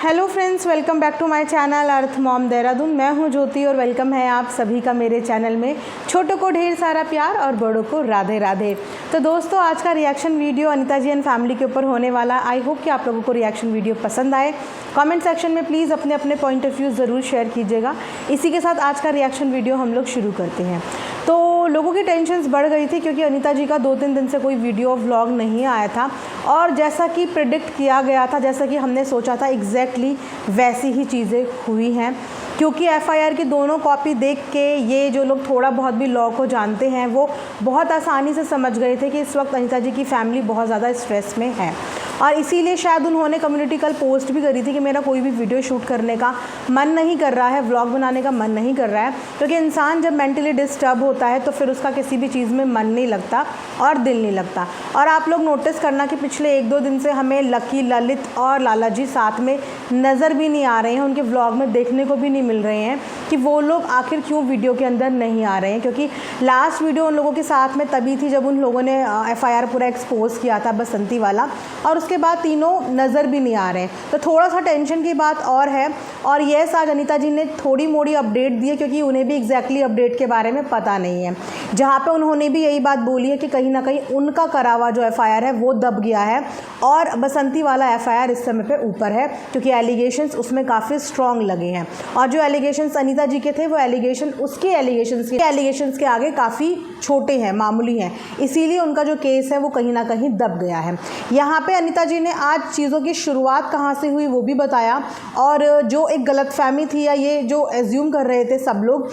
Hello friends, welcome back to my channel Earth Mom Dehradun. मैं हूं ज्योति और वेलकम है आप सभी का मेरे चैनल में। छोटों को ढेर सारा प्यार और बड़ों को राधे राधे। तो दोस्तों, आज का reaction video Anita ji and family के ऊपर होने वाला। आई होप कि आप लोगों को रिएक्शन वीडियो पसंद आए। कमेंट सेक्शन में प्लीज़ अपने अपने पॉइंट ऑफ व्यू ज़रूर शेयर कीजिएगा। इसी के साथ आज का रिएक्शन वीडियो हम लोग शुरू करते हैं। तो लोगों की टेंशन्स बढ़ गई थी क्योंकि अनीता जी का 2-3 दिन से कोई वीडियो व्लॉग नहीं आया था और जैसा कि प्रिडिक्ट किया गया था, जैसा कि हमने सोचा था, एग्जैक्टली वैसी ही चीज़ें हुई हैं। क्योंकि एफआईआर की दोनों कॉपी देख के ये जो लोग थोड़ा बहुत भी लॉ को जानते हैं वो बहुत आसानी से समझ गए थे कि इस वक्त अनीता जी की फैमिली बहुत ज़्यादा स्ट्रेस में है। और इसीलिए शायद उन्होंने कम्युनिटी कल पोस्ट भी करी थी कि मेरा कोई भी वीडियो शूट करने का मन नहीं कर रहा है, व्लॉग बनाने का मन नहीं कर रहा है। क्योंकि इंसान जब मेंटली डिस्टर्ब होता है तो फिर उसका किसी भी चीज़ में मन नहीं लगता और दिल नहीं लगता। और आप लोग नोटिस करना कि पिछले 1-2 दिन से हमें लकी, ललित और लाला जी साथ में नज़र भी नहीं आ रहे हैं। उनके व्लॉग में देखने को भी नहीं मिल रहे हैं कि वो लोग आखिर क्यों वीडियो के अंदर नहीं आ रहे हैं। क्योंकि लास्ट वीडियो उन लोगों के साथ में तभी थी जब उन लोगों ने एफआईआर पूरा एक्सपोज किया था, बसंती वाला, और उसके बाद तीनों नज़र भी नहीं आ रहे हैं। तो थोड़ा सा टेंशन की बात और है। और यस, आज अनीता जी ने थोड़ी मोड़ी अपडेट दी है क्योंकि उन्हें भी एग्जैक्टली अपडेट के बारे में पता नहीं है। जहाँ पे उन्होंने भी यही बात बोली है कि कहीं ना कहीं उनका करा हुआ जो एफआईआर है वो दब गया है और बसंती वाला एफआईआर इस समय पे ऊपर है क्योंकि एलिगेशंस उसमें काफ़ी स्ट्रॉन्ग लगे हैं। और जो एलिगेशंस अनीता जी के थे वो एलिगेशंस के आगे काफ़ी छोटे हैं, मामूली हैं। इसीलिए उनका जो केस है वो कहीं ना कहीं दब गया है। यहाँ पे अनीता जी ने आज चीज़ों की शुरुआत कहाँ से हुई वो भी बताया। और जो एक गलतफहमी थी या ये जो एज्यूम कर रहे थे सब लोग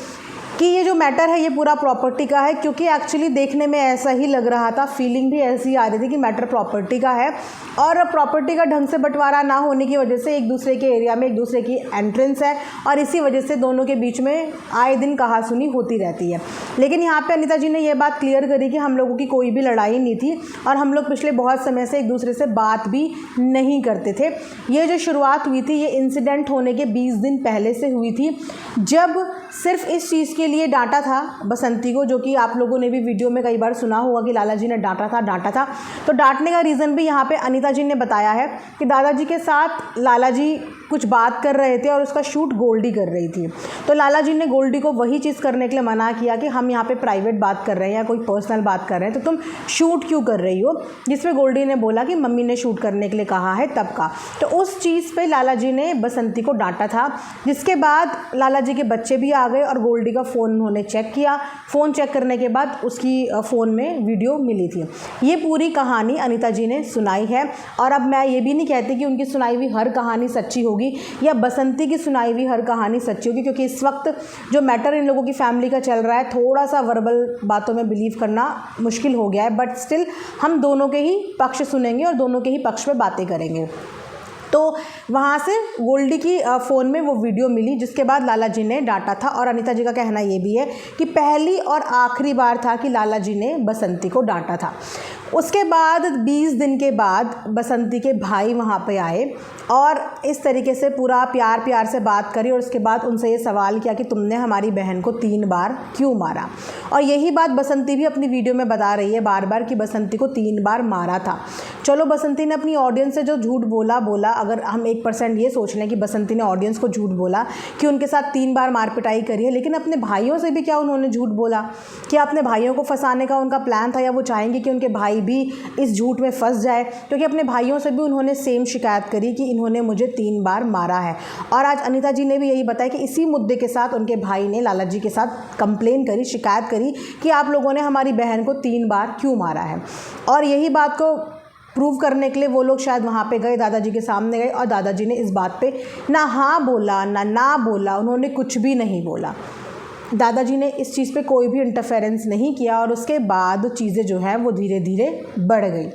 कि ये जो मैटर है ये पूरा प्रॉपर्टी का है, क्योंकि एक्चुअली देखने में ऐसा ही लग रहा था, फीलिंग भी ऐसी आ रही थी कि मैटर प्रॉपर्टी का है। और प्रॉपर्टी का ढंग से बंटवारा ना होने की वजह से एक दूसरे के एरिया में एक दूसरे की एंट्रेंस है और इसी वजह से दोनों के बीच में आए दिन कहासुनी होती रहती है। लेकिन यहाँ पे अनीता जी ने यह बात क्लियर करी कि हम लोगों की कोई भी लड़ाई नहीं थी और हम लोग पिछले बहुत समय से एक दूसरे से बात भी नहीं करते थे। ये जो शुरुआत हुई थी ये इंसिडेंट होने के 20 दिन पहले से हुई थी, जब सिर्फ इस चीज़ के लिए डांटा था बसंती को, जो कि आप लोगों ने भी वीडियो में कई बार सुना होगा कि लाला जी ने डांटा था। तो डांटने का रीज़न भी यहाँ पे अनीता जी ने बताया है कि दादाजी के साथ लाला जी कुछ बात कर रहे थे और उसका शूट गोल्डी कर रही थी। तो लाला जी ने गोल्डी को वही चीज़ करने के लिए मना किया कि हम यहाँ पे प्राइवेट बात कर रहे हैं या कोई पर्सनल बात कर रहे हैं तो तुम शूट क्यों कर रही हो, जिसमें गोल्डी ने बोला कि मम्मी ने शूट करने के लिए कहा है तब का। तो उस चीज़ पे लाला जी ने बसंती को डांटा था, जिसके बाद लाला जी के बच्चे भी आ गए और गोल्डी का फ़ोन उन्होंने चेक किया। फ़ोन चेक करने के बाद उसकी फ़ोन में वीडियो मिली थी। ये पूरी कहानी अनीता जी ने सुनाई है। और अब मैं ये भी नहीं कहती कि उनकी सुनाई हुई हर कहानी सच्ची होगी या बसंती की सुनाई हुई हर कहानी सच्ची होगी, क्योंकि इस वक्त जो मैटर इन लोगों की फैमिली का चल रहा है थोड़ा सा वर्बल बातों में बिलीव करना मुश्किल हो गया है। बट स्टिल हम दोनों के ही पक्ष सुनेंगे और दोनों के ही पक्ष में बातें करेंगे। तो वहाँ से गोल्डी की फ़ोन में वो वीडियो मिली, जिसके बाद लाला जी ने डांटा था। और अनीता जी का कहना ये भी है कि पहली और आखिरी बार था कि लाला जी ने बसंती को डांटा था। उसके बाद 20 दिन के बाद बसंती के भाई वहाँ पे आए और इस तरीके से पूरा प्यार से बात करी और उसके बाद उनसे ये सवाल किया कि तुमने हमारी बहन को 3 बार क्यों मारा। और यही बात बसंती भी अपनी वीडियो में बता रही है बार बार कि बसंती को 3 बार मारा था। चलो, बसंती ने अपनी ऑडियंस से जो झूठ बोला, अगर हम 1% ये सोच लें कि बसंती ने ऑडियंस को झूठ बोला कि उनके साथ 3 बार मार पिटाई करी है, लेकिन अपने भाइयों से भी क्या उन्होंने झूठ बोला? कि अपने भाइयों को फंसाने का उनका प्लान था या वो चाहेंगे कि उनके भाई भी इस झूठ में फंस जाए? क्योंकि अपने भाइयों से भी उन्होंने सेम शिकायत करी कि इन्होंने मुझे 3 बार मारा है। और आज अनीता जी ने भी यही बताया कि इसी मुद्दे के साथ उनके भाई ने लाला जी के साथ कंप्लेन करी, शिकायत करी कि आप लोगों ने हमारी बहन को 3 बार क्यों मारा है। और यही बात को प्रूव करने के लिए वो लोग शायद वहाँ पे गए, दादाजी के सामने गए और दादाजी ने इस बात पे ना हाँ बोला ना बोला, उन्होंने कुछ भी नहीं बोला। दादाजी ने इस चीज़ पे कोई भी इंटरफेरेंस नहीं किया और उसके बाद चीज़ें जो है वो धीरे धीरे बढ़ गई।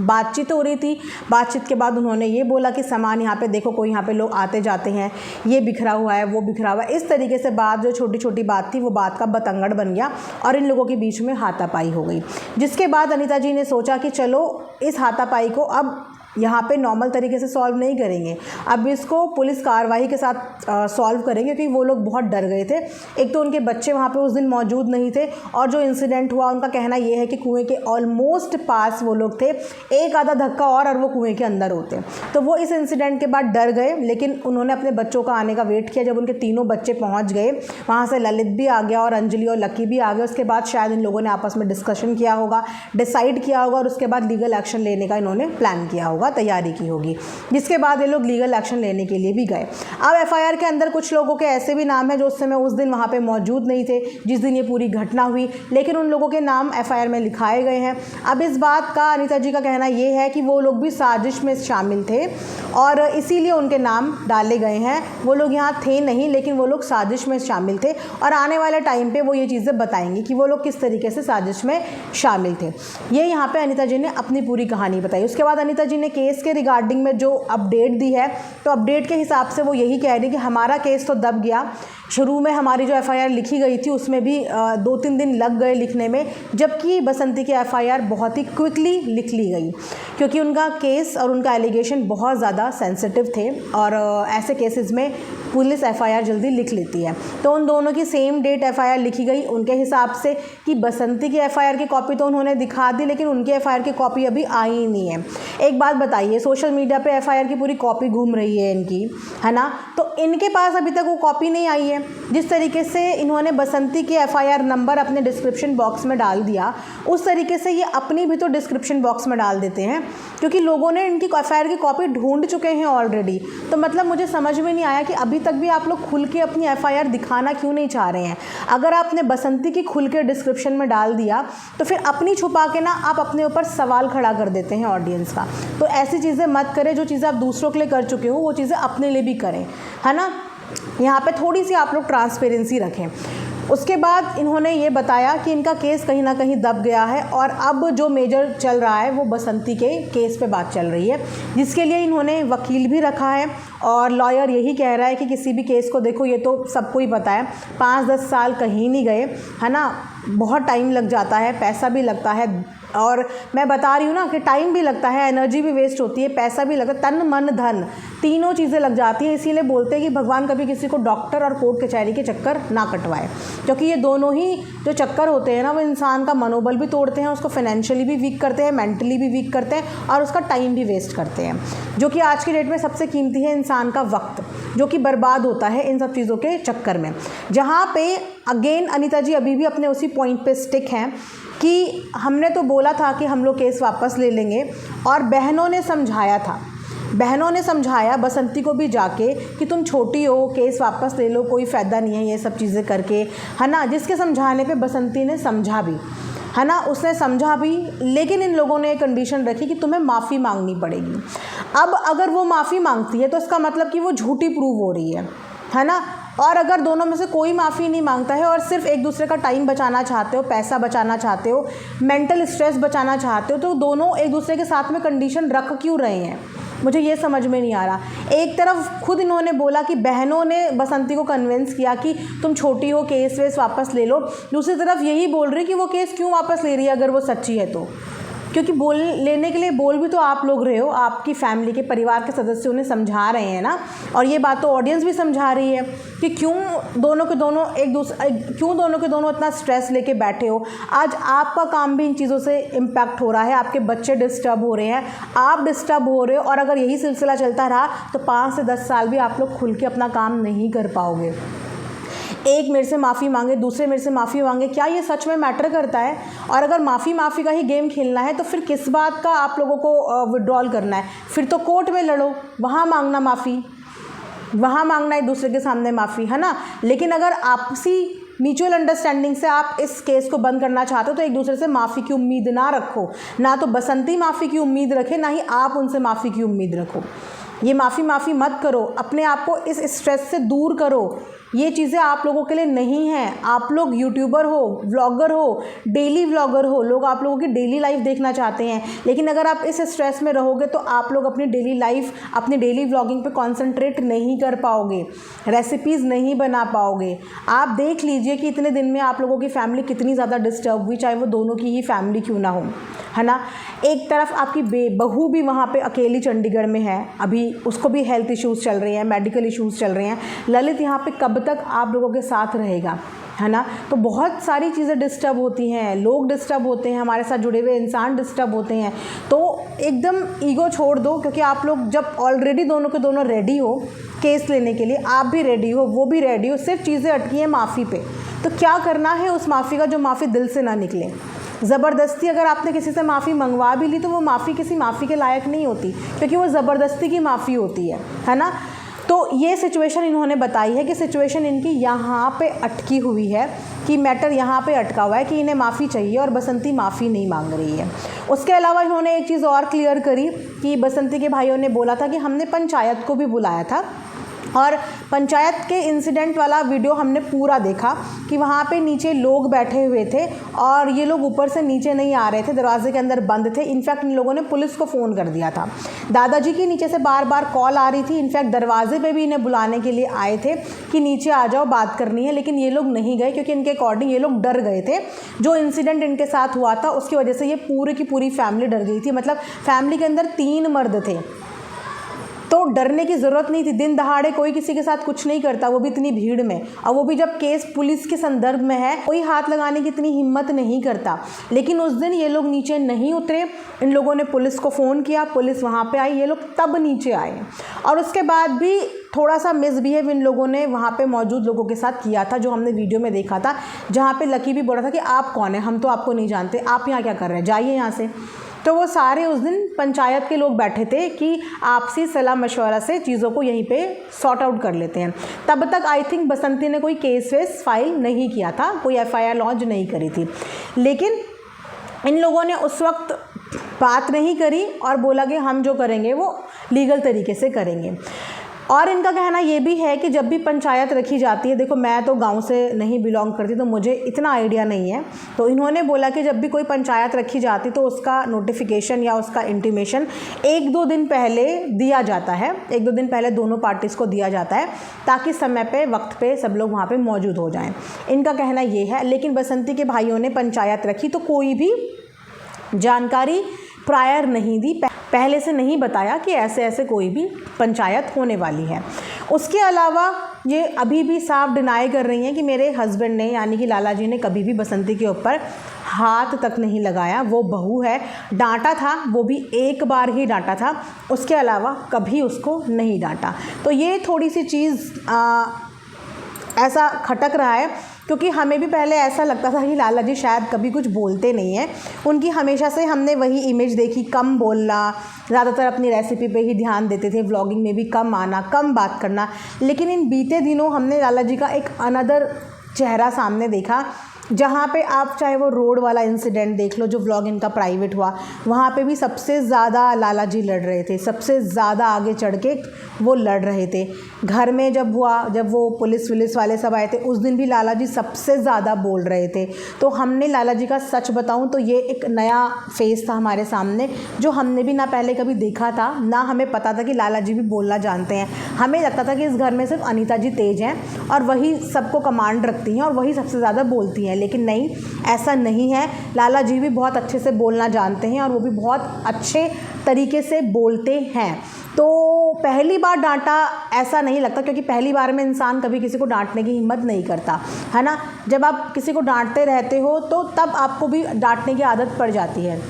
बातचीत हो रही थी, बातचीत के बाद उन्होंने ये बोला कि सामान यहाँ पे देखो, कोई यहाँ पे लोग आते जाते हैं, ये बिखरा हुआ है, वो बिखरा हुआ है। इस तरीके से बात, जो छोटी छोटी बात थी, वो बात का बतंगड़ बन गया और इन लोगों के बीच में हाथापाई हो गई। जिसके बाद अनीता जी ने सोचा कि चलो इस हाथापाई को अब यहाँ पे नॉर्मल तरीके से सॉल्व नहीं करेंगे, अब इसको पुलिस कार्रवाई के साथ सॉल्व करेंगे, क्योंकि वो लोग बहुत डर गए थे। एक तो उनके बच्चे वहाँ पे उस दिन मौजूद नहीं थे, और जो इंसिडेंट हुआ उनका कहना ये है कि कुएं के ऑलमोस्ट पास वो लोग थे, एक आधा धक्का और वो कुएं के अंदर होते। तो वो इस इंसिडेंट के बाद डर गए, लेकिन उन्होंने अपने बच्चों का आने का वेट किया। जब उनके तीनों बच्चे पहुँच गए, वहाँ से ललित भी आ गया और अंजलि और लकी भी आ गए। उसके बाद शायद इन लोगों ने आपस में डिस्कशन किया होगा, डिसाइड किया होगा, और उसके बाद लीगल एक्शन लेने का इन्होंने प्लान किया होगा, तैयारी की होगी, जिसके बाद ये लोग लीगल एक्शन लेने के लिए भी गए। अब एफआईआर के अंदर कुछ लोगों के ऐसे भी नाम हैं जो उस समय उस दिन वहाँ पे मौजूद नहीं थे जिस दिन ये पूरी घटना हुई, लेकिन उन लोगों के नाम एफआईआर में लिखाए गए हैं। अब इस बात का अनीता जी का कहना ये है कि वो लोग भी साजिश में शामिल थे और इसीलिए उनके नाम डाले गए हैं। वो लोग यहाँ थे नहीं, लेकिन वो लोग साजिश में शामिल थे, और आने वाले टाइम पे वो ये चीज़ें बताएंगे कि वो लोग किस तरीके से साजिश में शामिल थे। ये यहाँ पे अनीता जी ने अपनी पूरी कहानी बताई। उसके बाद अनीता जी ने केस के रिगार्डिंग में जो अपडेट दी है, तो अपडेट के हिसाब से वो यही कह रही कि हमारा केस तो दब गया। शुरू में हमारी जो एफआईआर लिखी गई थी उसमें भी 2-3 दिन लग गए लिखने में, जबकि बसंती की एफआईआर बहुत ही क्विकली लिख ली गई, क्योंकि उनका केस और उनका एलिगेशन बहुत ज़्यादा सेंसिटिव थे, और ऐसे केसेस में पुलिस एफआईआर जल्दी लिख लेती है। तो उन दोनों की सेम डेट एफआईआर लिखी गई उनके हिसाब से कि बसंती की एफआईआर की कॉपी तो उन्होंने दिखा दी, लेकिन उनकी एफआईआर की कॉपी अभी आई ही नहीं है। एक बात बताइए, सोशल मीडिया पे एफआईआर की पूरी कॉपी घूम रही है इनकी, है ना, तो इनके पास अभी तक वो कॉपी नहीं आई है। जिस तरीके से इन्होंने बसंती की एफआईआर नंबर अपने डिस्क्रिप्शन बॉक्स में डाल दिया, उस तरीके से ये अपनी भी तो डिस्क्रिप्शन बॉक्स में डाल देते हैं, क्योंकि लोगों ने इनकी एफआईआर की कॉपी ढूंढ चुके हैं ऑलरेडी। तो मतलब मुझे समझ में नहीं आया कि अभी तक भी आप लोग खुल के अपनी एफआईआर दिखाना क्यों नहीं चाह रहे हैं। अगर आपने बसंती की खुल के डिस्क्रिप्शन में डाल दिया, तो फिर अपनी छुपा के ना आप अपने ऊपर सवाल खड़ा कर देते हैं ऑडियंस का। तो ऐसी चीज़ें मत करें, जो चीज़ें आप दूसरों के लिए कर चुके हो वो चीज़ें अपने लिए भी करें, है ना। यहाँ पे थोड़ी सी आप लोग ट्रांसपेरेंसी रखें। उसके बाद इन्होंने ये बताया कि इनका केस कहीं ना कहीं दब गया है, और अब जो मेजर चल रहा है वो बसंती के केस पे बात चल रही है, जिसके लिए इन्होंने वकील भी रखा है। और लॉयर यही कह रहा है कि किसी भी केस को देखो, ये तो सबको ही पता है, 5-10 साल कहीं नहीं गए, है ना, बहुत टाइम लग जाता है, पैसा भी लगता है, और मैं बता रही हूँ ना कि टाइम भी लगता है, एनर्जी भी वेस्ट होती है, पैसा भी लगता है, तन मन धन तीनों चीज़ें लग जाती हैं। इसीलिए बोलते हैं कि भगवान कभी किसी को डॉक्टर और कोर्ट कचहरी के चक्कर ना कटवाए, क्योंकि ये दोनों ही जो चक्कर होते हैं ना, वो इंसान का मनोबल भी तोड़ते हैं, उसको फाइनेंशियली भी वीक करते हैं, मेंटली भी वीक करते हैं, और उसका टाइम भी वेस्ट करते हैं, जो कि आज की डेट में सबसे कीमती है इंसान का वक्त, जो कि बर्बाद होता है इन सब चीज़ों के चक्कर में। जहाँ पे अगेन अनीता जी अभी भी अपने उसी पॉइंट पे स्टिक हैं कि हमने तो बोला था कि हम लोग केस वापस ले लेंगे, और बहनों ने समझाया था, बहनों ने समझाया बसंती को भी जाके कि तुम छोटी हो, केस वापस ले लो, कोई फ़ायदा नहीं है ये सब चीज़ें करके, है ना। जिसके समझाने पे बसंती ने समझा भी, है ना, उसने समझा भी, लेकिन इन लोगों ने एक कंडीशन रखी कि तुम्हें माफ़ी मांगनी पड़ेगी। अब अगर वो माफ़ी मांगती है तो इसका मतलब कि वो झूठी प्रूव हो रही है ना। और अगर दोनों में से कोई माफ़ी नहीं मांगता है और सिर्फ एक दूसरे का टाइम बचाना चाहते हो, पैसा बचाना चाहते हो, मेंटल स्ट्रेस बचाना चाहते हो, तो दोनों एक दूसरे के साथ में कंडीशन रख क्यों रहे हैं, मुझे ये समझ में नहीं आ रहा। एक तरफ खुद इन्होंने बोला कि बहनों ने बसंती को कन्विंस किया कि तुम छोटी हो, केस वेस वापस ले लो, दूसरी तरफ यही बोल रही कि वो केस क्यों वापस ले रही है अगर वो सच्ची है तो, क्योंकि बोल लेने के लिए बोल भी तो आप लोग रहे हो, आपकी फैमिली के परिवार के सदस्य उन्हें समझा रहे हैं ना, और ये बात तो ऑडियंस भी समझा रही है कि क्यों दोनों के दोनों इतना स्ट्रेस लेके बैठे हो। आज आपका काम भी इन चीज़ों से इम्पैक्ट हो रहा है, आपके बच्चे डिस्टर्ब हो रहे हैं, आप डिस्टर्ब हो रहे हो, और अगर यही सिलसिला चलता रहा तो 5 से 10 साल भी आप लोग खुल के अपना काम नहीं कर पाओगे। एक मेरे से माफ़ी मांगे, दूसरे मेरे से माफ़ी मांगे, क्या ये सच में मैटर करता है? और अगर माफ़ी का ही गेम खेलना है तो फिर किस बात का आप लोगों को विड्रॉल करना है? फिर तो कोर्ट में लड़ो, वहाँ मांगना माफ़ी, वहाँ मांगना एक दूसरे के सामने माफ़ी, है ना। लेकिन अगर आपसी म्यूचुअल अंडरस्टैंडिंग से आप इस केस को बंद करना चाहते हो तो एक दूसरे से माफ़ी की उम्मीद ना रखो, ना तो बसंती माफ़ी की उम्मीद रखे, ना ही आप उनसे माफ़ी की उम्मीद रखो। ये माफ़ी मत करो, अपने आप को इस स्ट्रेस से दूर करो, ये चीज़ें आप लोगों के लिए नहीं हैं। आप लोग यूट्यूबर हो, व्लॉगर हो, डेली व्लॉगर हो, लोग आप लोगों की डेली लाइफ देखना चाहते हैं। लेकिन अगर आप इस स्ट्रेस में रहोगे तो आप लोग अपनी डेली लाइफ, अपनी डेली व्लॉगिंग पे कंसंट्रेट नहीं कर पाओगे, रेसिपीज़ नहीं बना पाओगे। आप देख लीजिए कि इतने दिन में आप लोगों की फैमिली कितनी ज़्यादा डिस्टर्ब हुई, चाहे वो दोनों की ही फैमिली क्यों ना हो, है ना। एक तरफ आपकी बहू भी वहाँ पे अकेली चंडीगढ़ में है, अभी उसको भी हेल्थ इश्यूज़ चल रहे हैं, मेडिकल इश्यूज़ चल रहे हैं। ललित यहाँ पे कब तक आप लोगों के साथ रहेगा, है ना। तो बहुत सारी चीज़ें डिस्टर्ब होती हैं, लोग डिस्टर्ब होते हैं, हमारे साथ जुड़े हुए इंसान डिस्टर्ब होते हैं। तो एकदम ईगो छोड़ दो, क्योंकि आप लोग जब ऑलरेडी दोनों के दोनों रेडी हो केस लेने के लिए, आप भी रेडी हो, वो भी रेडी हो, सिर्फ चीज़ें अटकी हैं माफ़ी पे। तो क्या करना है उस माफ़ी का जो माफ़ी दिल से ना निकले। ज़बरदस्ती अगर आपने किसी से माफ़ी मंगवा भी ली तो वो माफ़ी किसी माफ़ी के लायक नहीं होती, क्योंकि वो ज़बरदस्ती की माफ़ी होती है ना। तो ये सिचुएशन इन्होंने बताई है कि सिचुएशन इनकी यहाँ पे अटकी हुई है, कि मैटर यहाँ पे अटका हुआ है कि इन्हें माफ़ी चाहिए और बसंती माफ़ी नहीं मांग रही है। उसके अलावा इन्होंने एक चीज़ और क्लियर करी कि बसंती के भाइयों ने बोला था कि हमने पंचायत को भी बुलाया था, और पंचायत के इंसिडेंट वाला वीडियो हमने पूरा देखा कि वहाँ पे नीचे लोग बैठे हुए थे और ये लोग ऊपर से नीचे नहीं आ रहे थे, दरवाजे के अंदर बंद थे। इनफैक्ट इन लोगों ने पुलिस को फ़ोन कर दिया था। दादाजी की नीचे से बार बार कॉल आ रही थी, इनफैक्ट दरवाजे पे भी इन्हें बुलाने के लिए आए थे कि नीचे आ जाओ, बात करनी है, लेकिन ये लोग नहीं गए, क्योंकि इनके अकॉर्डिंग ये लोग डर गए थे। जो इंसिडेंट इनके साथ हुआ था उसकी वजह से ये पूरी की पूरी फैमिली डर गई थी। मतलब फैमिली के अंदर 3 मर्द थे, तो डरने की ज़रूरत नहीं थी। दिन दहाड़े कोई किसी के साथ कुछ नहीं करता, वो भी इतनी भीड़ में, और वो भी जब केस पुलिस के संदर्भ में है, कोई हाथ लगाने की इतनी हिम्मत नहीं करता। लेकिन उस दिन ये लोग नीचे नहीं उतरे, इन लोगों ने पुलिस को फ़ोन किया, पुलिस वहाँ पे आई, ये लोग तब नीचे आए। और उसके बाद भी थोड़ा सा मिसबिहेव इन लोगों ने वहाँ पे मौजूद लोगों के साथ किया था, जो हमने वीडियो में देखा था, जहाँ पे लकी भी बोल रहा था कि आप कौन है, हम तो आपको नहीं जानते, आप यहाँ क्या कर रहे हैं, जाइए यहाँ से। तो वो सारे उस दिन पंचायत के लोग बैठे थे कि आपसी सलाह मशवरा से चीज़ों को यहीं पे सॉर्ट आउट कर लेते हैं। तब तक आई थिंक बसंती ने कोई केस वेस फाइल नहीं किया था, कोई FIR लॉन्च नहीं करी थी। लेकिन इन लोगों ने उस वक्त बात नहीं करी और बोला कि हम जो करेंगे वो लीगल तरीके से करेंगे। और इनका कहना ये भी है कि जब भी पंचायत रखी जाती है, देखो मैं तो गांव से नहीं बिलोंग करती तो मुझे इतना आइडिया नहीं है, तो इन्होंने बोला कि जब भी कोई पंचायत रखी जाती तो उसका नोटिफिकेशन या उसका इंटीमेशन 1-2 दिन पहले दिया जाता है, 1-2 दिन पहले दोनों पार्टीज़ को दिया जाता है, ताकि समय पे वक्त पे सब लोग वहाँ पे मौजूद हो जाएं। इनका कहना ये है। लेकिन बसंती के भाइयों ने पंचायत रखी तो कोई भी जानकारी प्रायर नहीं दी, पहले से नहीं बताया कि ऐसे ऐसे कोई भी पंचायत होने वाली है। उसके अलावा ये अभी भी साफ डिनाई कर रही हैं कि मेरे हस्बैंड ने, यानी कि लाला जी ने, कभी भी बसंती के ऊपर हाथ तक नहीं लगाया। वो बहू है, डांटा था, वो भी एक बार ही डांटा था, उसके अलावा कभी उसको नहीं डांटा। तो ये थोड़ी सी चीज़ ऐसा खटक रहा है, क्योंकि हमें भी पहले ऐसा लगता था कि लाला जी शायद कभी कुछ बोलते नहीं हैं। उनकी हमेशा से हमने वही इमेज देखी, कम बोलना, ज़्यादातर अपनी रेसिपी पे ही ध्यान देते थे, व्लॉगिंग में भी कम आना, कम बात करना। लेकिन इन बीते दिनों हमने लाला जी का एक अनदर चेहरा सामने देखा, जहाँ पे आप चाहे वो रोड वाला इंसिडेंट देख लो, जो व्लॉग इनका प्राइवेट हुआ, वहाँ पे भी सबसे ज़्यादा लाला जी लड़ रहे थे, सबसे ज़्यादा आगे चढ़ के वो लड़ रहे थे। घर में जब हुआ, जब वो पुलिस वाले सब आए थे, उस दिन भी लाला जी सबसे ज़्यादा बोल रहे थे। तो हमने लाला जी का सच बताऊं तो ये एक नया फेस था हमारे सामने, जो हमने भी ना पहले कभी देखा था, ना हमें पता था कि लाला जी भी बोलना जानते हैं। हमें लगता था कि इस घर में सिर्फ अनीता जी तेज हैं और वही सबको कमांड रखती हैं और वही सबसे ज़्यादा बोलती हैं, लेकिन नहीं, ऐसा नहीं है। लाला जी भी बहुत अच्छे से बोलना जानते हैं और वो भी बहुत अच्छे तरीके से बोलते हैं। तो पहली बार डांटा ऐसा नहीं लगता, क्योंकि पहली बार में इंसान कभी किसी को डांटने की हिम्मत नहीं करता, है ना। जब आप किसी को डांटते रहते हो तो तब आपको भी डांटने की आदत पड़ जाती है।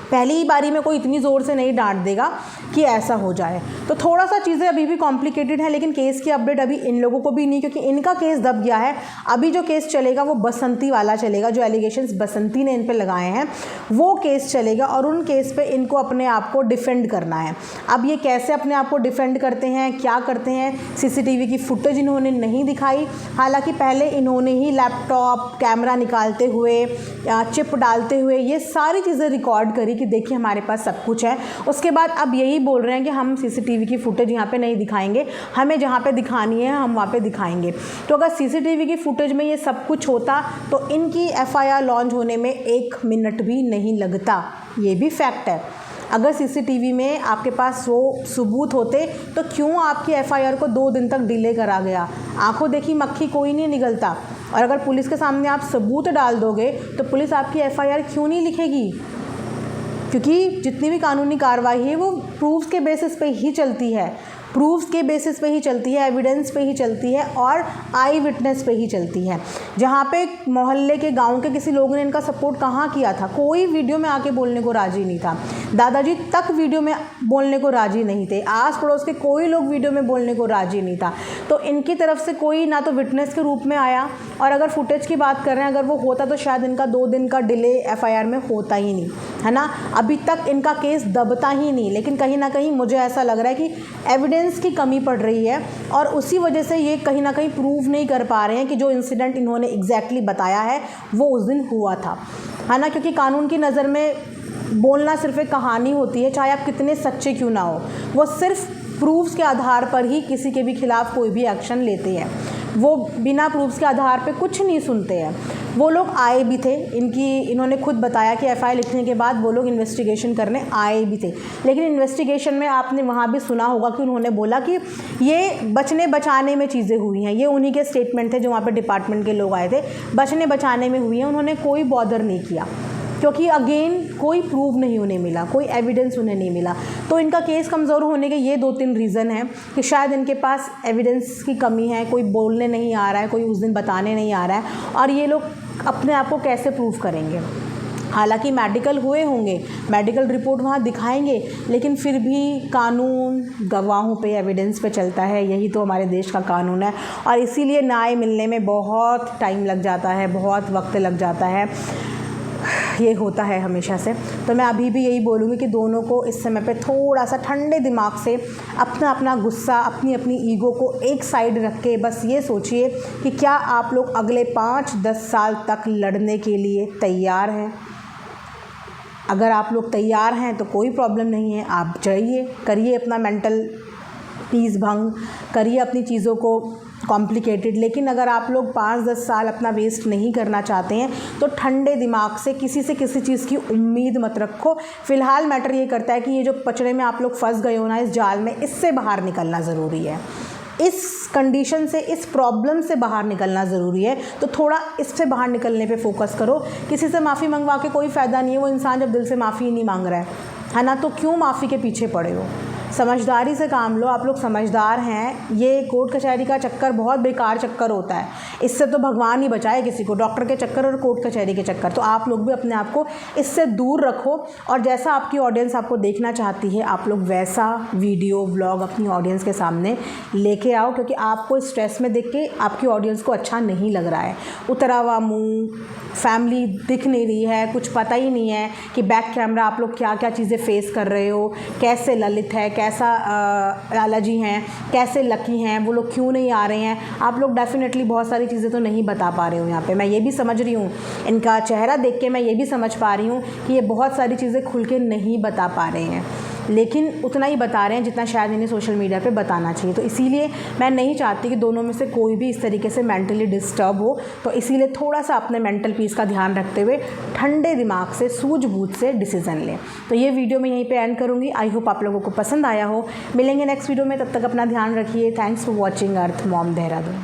पहली ही बारी में कोई इतनी ज़ोर से नहीं डांट देगा कि ऐसा हो जाए। तो थोड़ा सा चीज़ें अभी भी कॉम्प्लिकेटेड है, लेकिन केस की अपडेट अभी इन लोगों को भी नहीं, क्योंकि इनका केस दब गया है। अभी जो केस चलेगा वो बसंती वाला चलेगा, जो एलिगेशंस बसंती ने इन पे लगाए हैं वो केस चलेगा, और उन केस पे इनको अपने आप को डिफेंड करना है। अब ये कैसे अपने आप को डिफेंड करते हैं, क्या करते हैं, CCTV की फुटेज इन्होंने नहीं दिखाई। हालांकि पहले इन्होंने ही लैपटॉप, कैमरा निकालते हुए, चिप डालते हुए ये सारी चीज़ें रिकॉर्ड करी कि देखिए हमारे पास सब कुछ है। उसके बाद अब यही बोल रहे हैं कि हम सीसीटीवी की फुटेज यहाँ पे नहीं दिखाएंगे, हमें जहाँ पे दिखानी है हम वहाँ पे दिखाएंगे। तो अगर सीसीटीवी की फुटेज में ये सब कुछ होता तो इनकी एफआईआर लॉन्च होने में 1 मिनट भी नहीं लगता, ये भी फैक्ट है। अगर सीसीटीवी में आपके पास वो सबूत होते तो क्यों आपकी एफआईआर को 2 दिन तक डिले करा गया? आंखों देखी मक्खी कोई नहीं निगलता, और अगर पुलिस के सामने आप सबूत डाल दोगे तो पुलिस आपकी एफआईआर क्यों नहीं लिखेगी? क्योंकि जितनी भी कानूनी कार्रवाई है वो प्रूफ्स के बेसिस पे ही चलती है, प्रूफ्स के बेसिस पे ही चलती है, एविडेंस पे ही चलती है और आई विटनेस पे ही चलती है। जहाँ पे मोहल्ले के गांव के किसी लोगों ने इनका सपोर्ट कहाँ किया था? कोई वीडियो में आके बोलने को राजी नहीं था। दादाजी तक वीडियो में बोलने को राजी नहीं थे, आस पड़ोस के कोई लोग वीडियो में बोलने को राजी नहीं था। तो इनकी तरफ से कोई ना तो विटनेस के रूप में आया, और अगर फुटेज की बात कर रहे हैं, अगर वो होता तो शायद इनका 2 दिन का डिले एफआईआर में होता ही नहीं, है ना। अभी तक इनका केस दबता ही नहीं। लेकिन कहीं ना कहीं मुझे ऐसा लग रहा है कि एविडेंस की कमी पड़ रही है, और उसी वजह से ये कहीं ना कहीं प्रूव नहीं कर पा रहे हैं कि जो इंसिडेंट इन्होंने एग्जैक्टली बताया है वो उस दिन हुआ था, है ना। क्योंकि कानून की नज़र में बोलना सिर्फ एक कहानी होती है, चाहे आप कितने सच्चे क्यों ना हो। वो सिर्फ प्रूफ्स के आधार पर ही किसी के भी खिलाफ कोई भी एक्शन लेते हैं, वो बिना प्रूफ्स के आधार पे कुछ नहीं सुनते हैं। वो लोग आए भी थे, इन्होंने खुद बताया कि एफआईआर लिखने के बाद वो लोग इन्वेस्टिगेशन करने आए भी थे। लेकिन इन्वेस्टिगेशन में आपने वहाँ भी सुना होगा कि उन्होंने बोला कि ये बचने बचाने में चीज़ें हुई हैं। ये उन्हीं के स्टेटमेंट थे जो वहाँ पे डिपार्टमेंट के लोग आए थे, बचने बचाने में हुई हैं। उन्होंने कोई बॉदर नहीं किया, क्योंकि अगेन कोई प्रूफ नहीं उन्हें मिला, कोई एविडेंस उन्हें नहीं मिला। तो इनका केस कमज़ोर होने के ये 2-3 रीज़न हैं कि शायद इनके पास एविडेंस की कमी है, कोई बोलने नहीं आ रहा है, कोई उस दिन बताने नहीं आ रहा है, और ये लोग अपने आप को कैसे प्रूफ करेंगे। हालांकि मेडिकल हुए होंगे, मेडिकल रिपोर्ट वहाँ दिखाएंगे, लेकिन फिर भी कानून गवाहों पे, एविडेंस पे चलता है। यही तो हमारे देश का कानून है, और इसीलिए न्याय मिलने में बहुत टाइम लग जाता है, बहुत वक्त लग जाता है। ये होता है हमेशा से। तो मैं अभी भी यही बोलूँगी कि दोनों को इस समय पे थोड़ा सा ठंडे दिमाग से अपना अपना गुस्सा, अपनी अपनी ईगो को एक साइड रख के बस ये सोचिए कि क्या आप लोग अगले 5-10 साल तक लड़ने के लिए तैयार हैं। अगर आप लोग तैयार हैं तो कोई प्रॉब्लम नहीं है, आप जाइए, करिए अपना मेंटल पीस भंग, करिए अपनी चीज़ों को कॉम्प्लिकेटेड। लेकिन अगर आप लोग 5-10 साल अपना वेस्ट नहीं करना चाहते हैं तो ठंडे दिमाग से किसी से किसी चीज़ की उम्मीद मत रखो। फ़िलहाल मैटर ये करता है कि ये जो पचड़े में आप लोग फंस गए हो ना, इस जाल में, इससे बाहर निकलना ज़रूरी है। इस कंडीशन से, इस प्रॉब्लम से बाहर निकलना ज़रूरी है। तो थोड़ा इससे बाहर निकलने पे फोकस करो। किसी से माफ़ी मंगवा के कोई फ़ायदा नहीं है। वो इंसान जब दिल से माफ़ी नहीं मांग रहा है ना, तो क्यों माफ़ी के पीछे पड़े हो। समझदारी से काम लो, आप लोग समझदार हैं। ये कोर्ट कचहरी का चक्कर बहुत बेकार चक्कर होता है, इससे तो भगवान ही बचाए किसी को, डॉक्टर के चक्कर और कोर्ट कचहरी के चक्कर। तो आप लोग भी अपने आप को इससे दूर रखो, और जैसा आपकी ऑडियंस आपको देखना चाहती है, आप लोग वैसा वीडियो ब्लॉग अपनी ऑडियंस के सामने लेके आओ। क्योंकि आपको स्ट्रेस में देख के आपकी ऑडियंस को अच्छा नहीं लग रहा है। उतरा हुआ मुँह, फैमिली दिख नहीं रही है, कुछ पता ही नहीं है कि बैक कैमरा आप लोग क्या क्या चीज़ें फेस कर रहे हो, कैसे ललित है, कैसा लाला जी हैं, कैसे लकी हैं, वो लोग क्यों नहीं आ रहे हैं। आप लोग डेफिनेटली बहुत सारी चीज़ें तो नहीं बता पा रहे हो यहाँ पे। मैं ये भी समझ रही हूँ, इनका चेहरा देख के मैं ये भी समझ पा रही हूँ कि ये बहुत सारी चीज़ें खुल के नहीं बता पा रहे हैं, लेकिन उतना ही बता रहे हैं जितना शायद इन्हें सोशल मीडिया पे बताना चाहिए। तो इसीलिए मैं नहीं चाहती कि दोनों में से कोई भी इस तरीके से मेंटली डिस्टर्ब हो। तो इसीलिए थोड़ा सा अपने मेंटल पीस का ध्यान रखते हुए ठंडे दिमाग से, सूझबूझ से डिसीज़न लें। तो ये वीडियो मैं यहीं पे एंड करूँगी। आई होप आप लोगों को पसंद आया हो। मिलेंगे नेक्स्ट वीडियो में, तब तक अपना ध्यान रखिए। Thanks for watching earth Mom Dehradun.